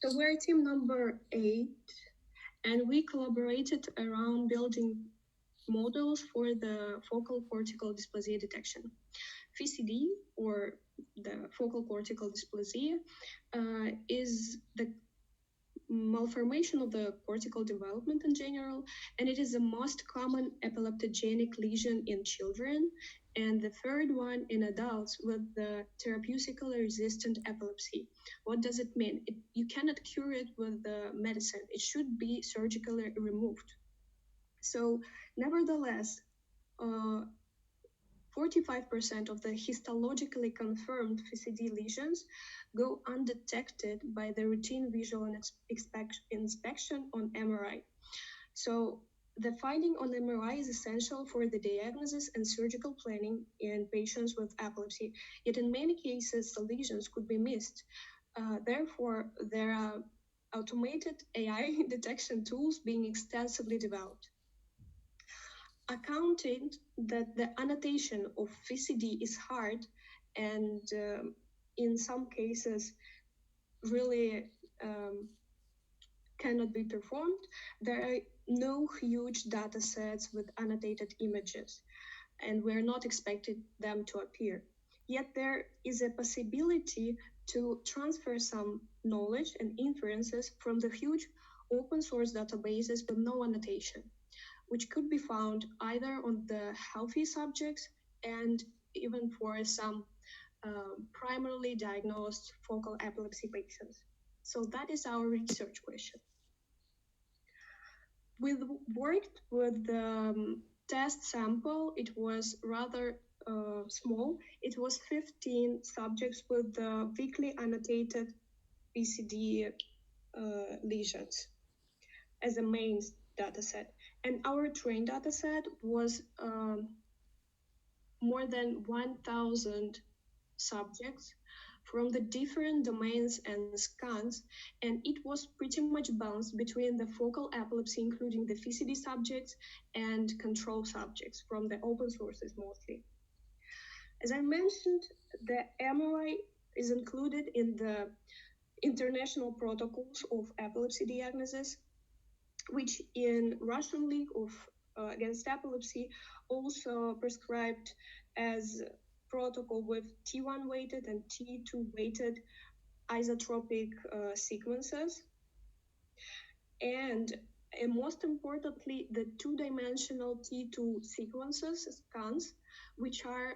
So we're team number 8, and we collaborated around building models for the focal cortical dysplasia detection. FCD, or the focal cortical dysplasia, is the malformation of the cortical development in general, and it is the most common epileptogenic lesion in children, and the third one in adults with the therapeutically resistant epilepsy. What does it mean? You cannot cure it with the medicine. It should be surgically removed. So, nevertheless, 45% of the histologically confirmed FCD lesions go undetected by the routine visual inspection on MRI. So the finding on MRI is essential for the diagnosis and surgical planning in patients with epilepsy, yet in many cases the lesions could be missed. Therefore, there are automated AI detection tools being extensively developed. Accounting that the annotation of FCD is hard and in some cases really cannot be performed, there are no huge data sets with annotated images, and we're not expecting them to appear. Yet there is a possibility to transfer some knowledge and inferences from the huge open source databases with no annotation, which could be found either on the healthy subjects and even for some primarily diagnosed focal epilepsy patients. So that is our research question. We worked with the test sample. It was rather small. It was 15 subjects with weakly annotated PCD lesions as a main data set. And our trained data set was more than 1,000 subjects from the different domains and scans, and it was pretty much balanced between the focal epilepsy, including the FCD subjects, and control subjects from the open sources mostly. As I mentioned, the MRI is included in the international protocols of epilepsy diagnosis, which in Russian League of Against Epilepsy also prescribed as protocol with T1 weighted and T2 weighted isotropic sequences. And most importantly, the two-dimensional T2 sequences, scans, which are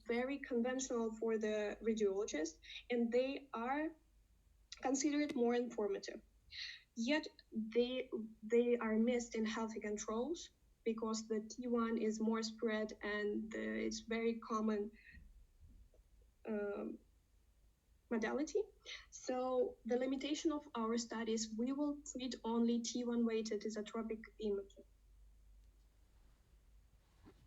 very conventional for the radiologist, and they are considered more informative. Yet they are missed in healthy controls because the T1 is more spread and it's very common modality. So the limitation of our studies, we will treat only T1 weighted isotropic imaging.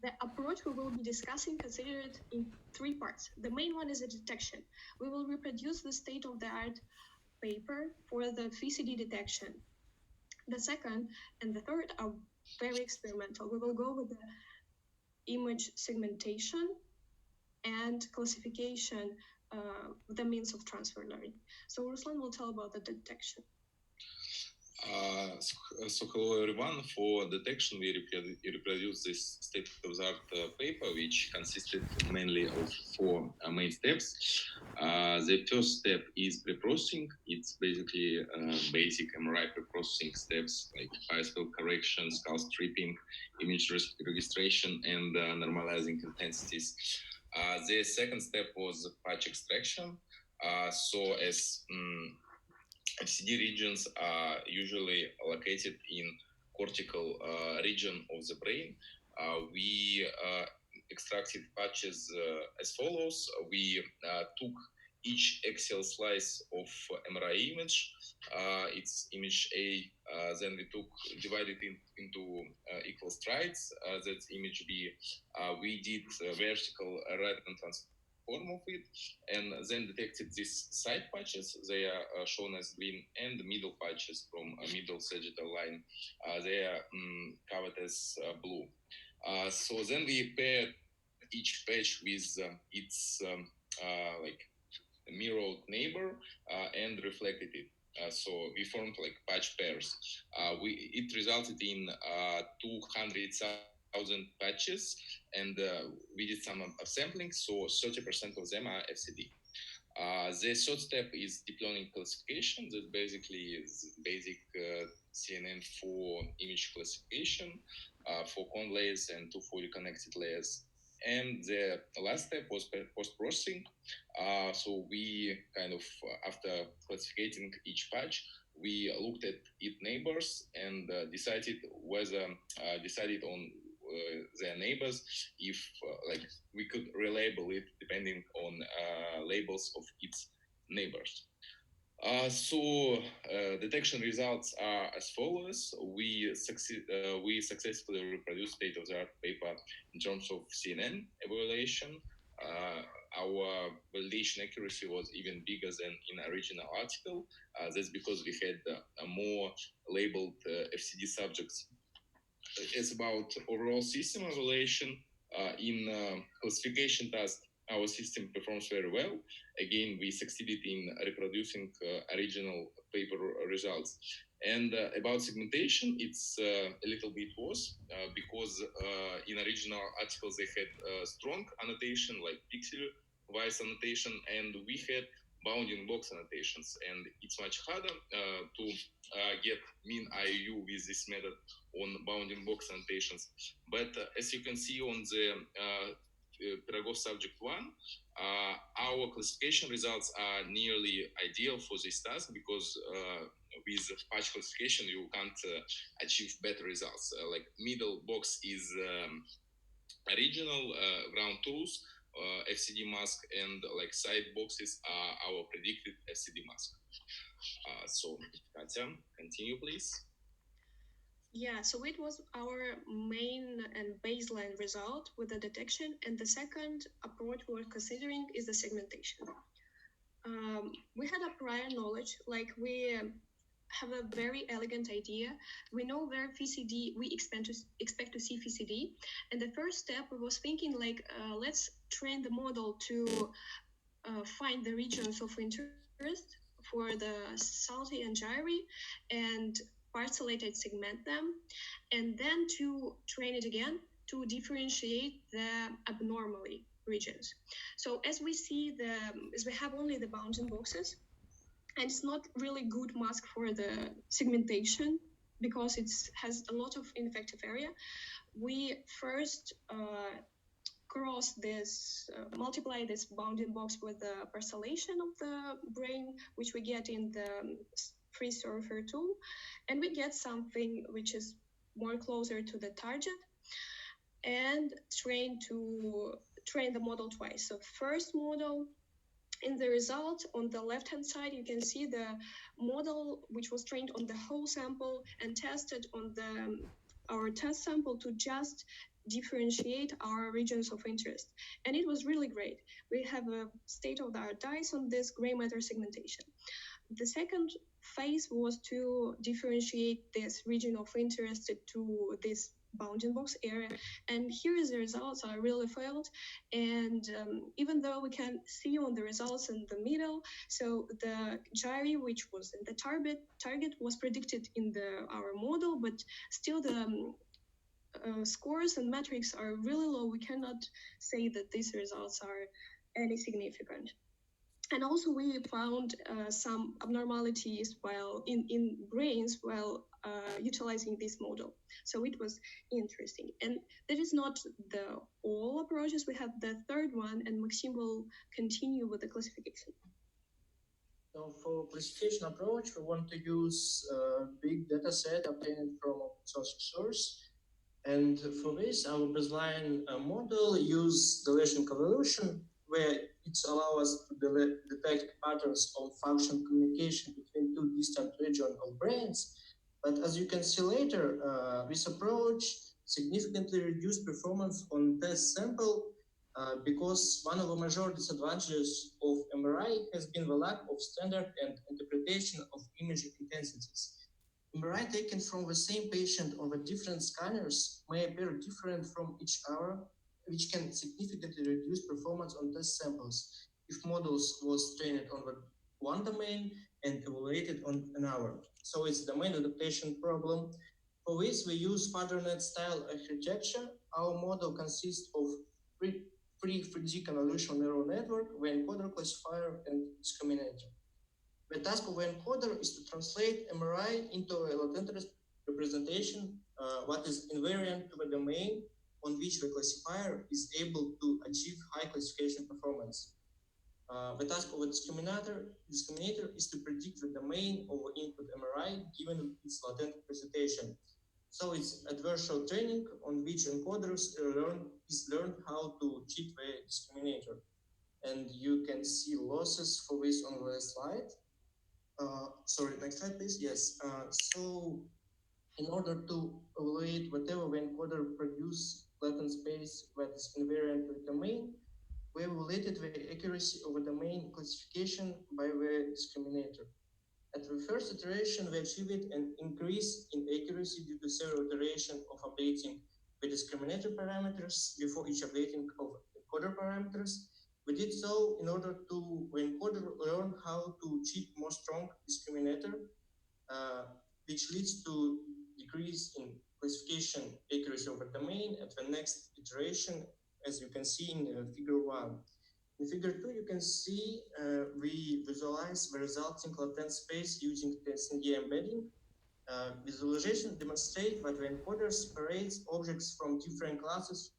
The approach we will be discussing considered in 3 parts. The main one is the detection. We will reproduce the state-of-the-art paper for the FCD detection. The second and the third are very experimental. We will go with the image segmentation and classification, the means of transfer learning. So Ruslan will tell about the detection. So hello everyone. For detection, we reproduce this state-of-the-art paper, which consisted mainly of 4 main steps. The first step is pre-processing. It's basically basic MRI pre-processing steps like bias correction, skull stripping, image registration, and normalizing intensities. The second step was patch extraction. So as FCD regions are usually located in cortical region of the brain. We extracted patches as follows. We took each axial slice of MRI image, its image A, then we divided it into equal strides, that's image B. We did vertical right-hand transform of it, and then detected these side patches. They are shown as green, and the middle patches from a middle sagittal line, they are covered as blue. So then we paired each patch with its like mirrored neighbor and reflected it. So we formed like patch pairs. It resulted in 200,000 patches, and we did some sampling. So 30% of them are FCD. The third step is deep learning classification. That basically is basic CNN for image classification for cone layers and two fully connected layers. And the last step was post-processing. So we kind of, after classificating each patch, we looked at its neighbors and decided on their neighbors if like we could relabel it depending on labels of its neighbors. Detection results are as follows. We successfully reproduced state-of-the-art paper in terms of CNN evaluation. Our validation accuracy was even bigger than in original article. That's because we had more labeled FCD subjects. It's about overall system evaluation. In classification task, our system performs very well. Again, we succeeded in reproducing original paper results. And about segmentation, it's a little bit worse because in original articles they had strong annotation like pixel-wise annotation, and we had bounding box annotations, and it's much harder to get mean IU with this method on bounding box annotations. But as you can see on the Pirogov subject 1, our classification results are nearly ideal for this task because with patch classification you can't achieve better results. Like middle box is original ground truth FCD mask, and like side boxes are our predicted FCD mask. So Katya, continue please. Yeah, so it was our main and baseline result with the detection, and the second approach we're considering is the segmentation. We had a prior knowledge, like we have a very elegant idea. We know where VCD we expect to see VCD, and the first step we was thinking like let's train the model to find the regions of interest for the salty and gyri, and parcellated segment them, and then to train it again to differentiate the abnormally regions. So as we have only the bounding boxes, and it's not really good mask for the segmentation because it has a lot of ineffective area. We first multiply this bounding box with the parcellation of the brain, which we get in the free surfer tool, and we get something which is more closer to the target, and train the model twice. So first model, in the result on the left hand side you can see the model which was trained on the whole sample and tested on our test sample to just differentiate our regions of interest, and it was really great. We have a state-of-the-art dice on this gray matter segmentation. The second phase was to differentiate this region of interest to this bounding box area, and here is the results are really failed. And even though we can see on the results in the middle, so the gyri which was in the target was predicted in our model, but still the scores and metrics are really low. We cannot say that these results are any significant. And also we found some abnormalities while in brains while utilizing this model. So it was interesting. And that is not the all approaches. We have the third one, and Maxim will continue with the classification. So for classification approach, we want to use a big data set obtained from open source source. And for this, our baseline model use Gaussian convolution, where it allows us to detect patterns of function communication between two distant regions of brains. But as you can see later, this approach significantly reduced performance on test sample because one of the major disadvantages of MRI has been the lack of standard and interpretation of image intensities. MRI taken from the same patient on the different scanners may appear different from each other, which can significantly reduce performance on test samples. If models was trained on the one domain, and evaluated on an hour. So it's domain adaptation problem. For this, we use FADERNet style architecture. Our model consists of three 3D convolutional neural network, the encoder, classifier, and discriminator. The task of the encoder is to translate MRI into a latent representation, what is invariant to the domain on which the classifier is able to achieve high classification performance. The task of the discriminator is to predict the domain of the input MRI given its latent representation. So it's adversarial training on which encoders learn how to cheat the discriminator. And you can see losses for this on the slide. Sorry, next slide, please. Yes. So in order to evaluate whatever the encoder produce latent space that is invariant to the domain, we evaluated the accuracy of the domain classification by the discriminator. At the first iteration, we achieved an increase in accuracy due to several iterations of updating the discriminator parameters before each updating of encoder parameters. We did so in order to the encoder learn how to cheat more strong discriminator, which leads to decrease in classification accuracy of a domain at the next iteration, as you can see in figure 1. In figure 2, you can see we visualize the resulting latent space using the SND embedding. Visualization demonstrates that the encoder separates objects from different classes.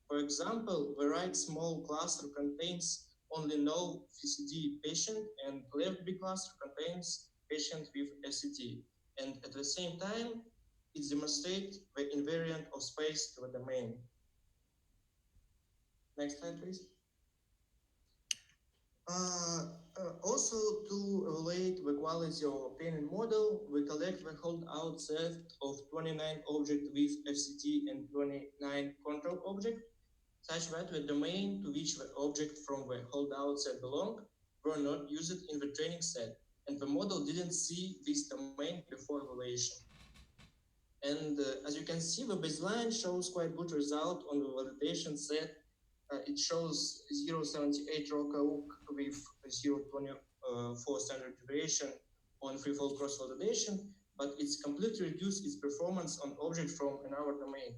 For example, the right small cluster contains only no FCD patient, and left big cluster contains patient with FCD. And at the same time, it demonstrates the invariant of space to the domain. Next slide, please. Also, to evaluate the quality of obtained model, we collect the holdout set of 29 objects with FCT and 29 control objects, such that the domain to which the object from the holdout set belong were not used in the training set, and the model didn't see this domain before evaluation. And as you can see, the baseline shows quite good result on the validation set. It shows 0.78 ROCA-OOC with 0.24 standard deviation on free-fall cross-validation, but it's completely reduced its performance on object from another domain.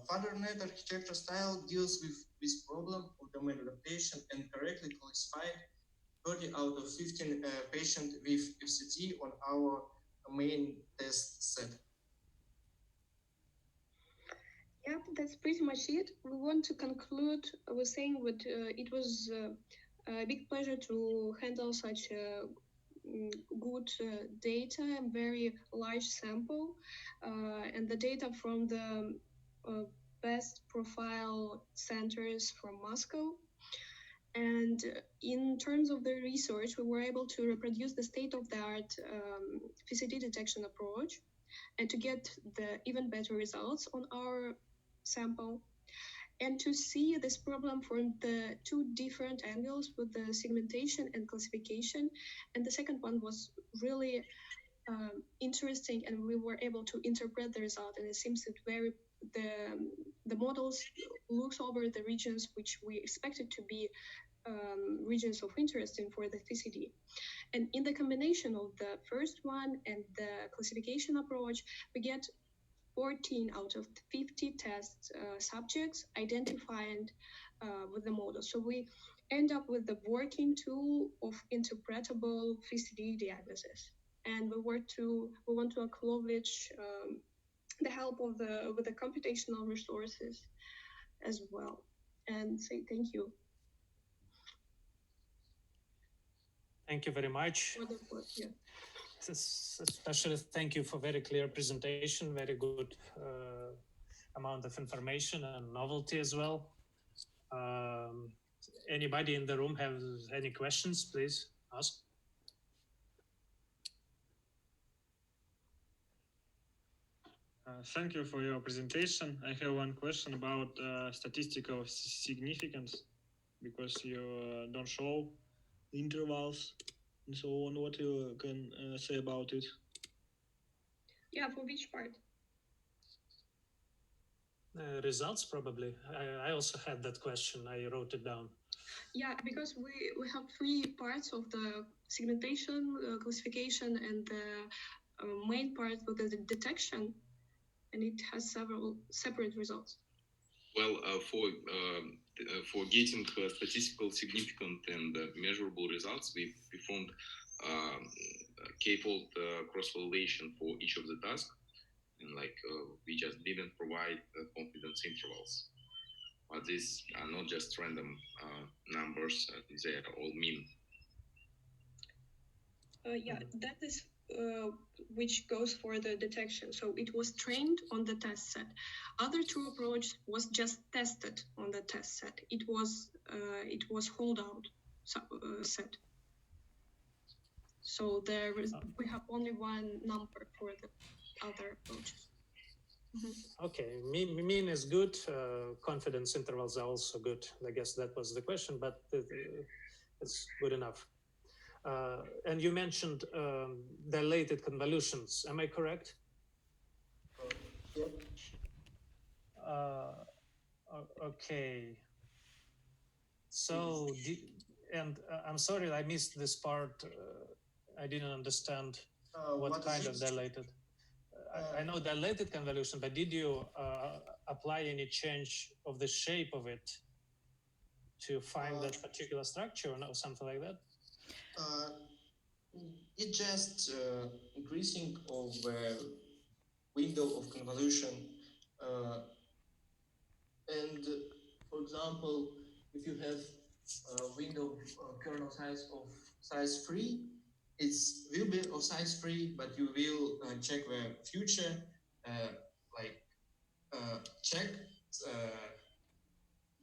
FADERNet architecture style deals with this problem of domain adaptation and correctly classified 30 out of 15 patients with FCT on our main test set. Yep, that's pretty much it. We want to conclude with saying that it was a big pleasure to handle such good data and very large sample, and the data from the best profile centers from Moscow. And in terms of the research, we were able to reproduce the state-of-the-art FCD detection approach and to get the even better results on our sample, and to see this problem from the two different angles with the segmentation and classification. And the second one was really interesting, and we were able to interpret the result, and it seems that the models looks over the regions which we expected to be regions of interest in for the FCD. And in the combination of the first one and the classification approach, we get 14 out of 50 test subjects identified with the model. So we end up with the working tool of interpretable FCD diagnosis. And we want to acknowledge the help of the computational resources as well, and say thank you. Thank you very much. Yeah. Especially thank you for very clear presentation, very good amount of information and novelty as well. Anybody in the room have any questions, please ask. Thank you for your presentation. I have one question about statistical significance, because you don't show intervals and so on. What you can say about it? Yeah, for which part? Results, probably. I also had that question. I wrote it down. Yeah, because we have three parts of the segmentation, classification, and the main part with the detection, and it has several separate results. Well, for getting statistical significant and measurable results, we performed k-fold cross-validation for each of the tasks, and we just didn't provide confidence intervals. But these are not just random numbers; they are all mean. Yeah, that is which goes for the detection. So it was trained on the test set. Other two approach was just tested on the test set. It was holdout set. So we have only one number for the other approaches. Mm-hmm. Okay, mean is good. Confidence intervals are also good. I guess that was the question, but it's good enough. And you mentioned dilated convolutions. Am I correct? Yep. Okay. So, I'm sorry, I missed this part. I didn't understand what kind of dilated. I know dilated convolution, but did you apply any change of the shape of it to find that particular structure or something like that? It's just increasing of window of convolution, and for example, if you have a window kernel size of size 3, it will be of size 3, but you will check the future, check,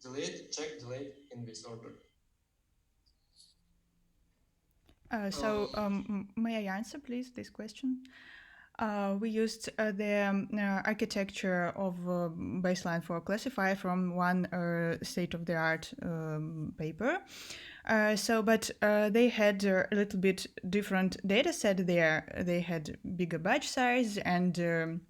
delete, check, delete in this order. May I answer, please, this question? We used the architecture of baseline for classifier from one state-of-the-art paper. But they had a little bit different data set there. They had bigger batch size and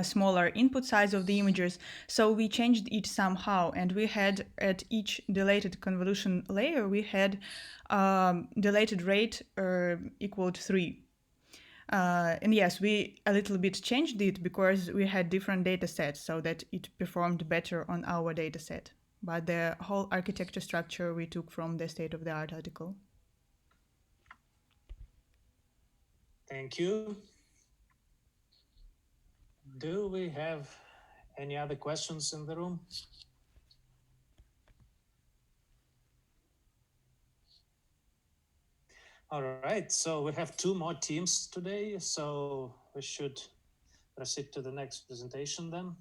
smaller input size of the images. So we changed it somehow, and we had at each dilated convolution layer, we had dilated rate equal to 3. And yes, we a little bit changed it because we had different data sets so that it performed better on our data set. But the whole architecture structure we took from the state-of-the-art article. Thank you. Do we have any other questions in the room? All right, so we have 2 more teams today, so we should proceed to the next presentation then.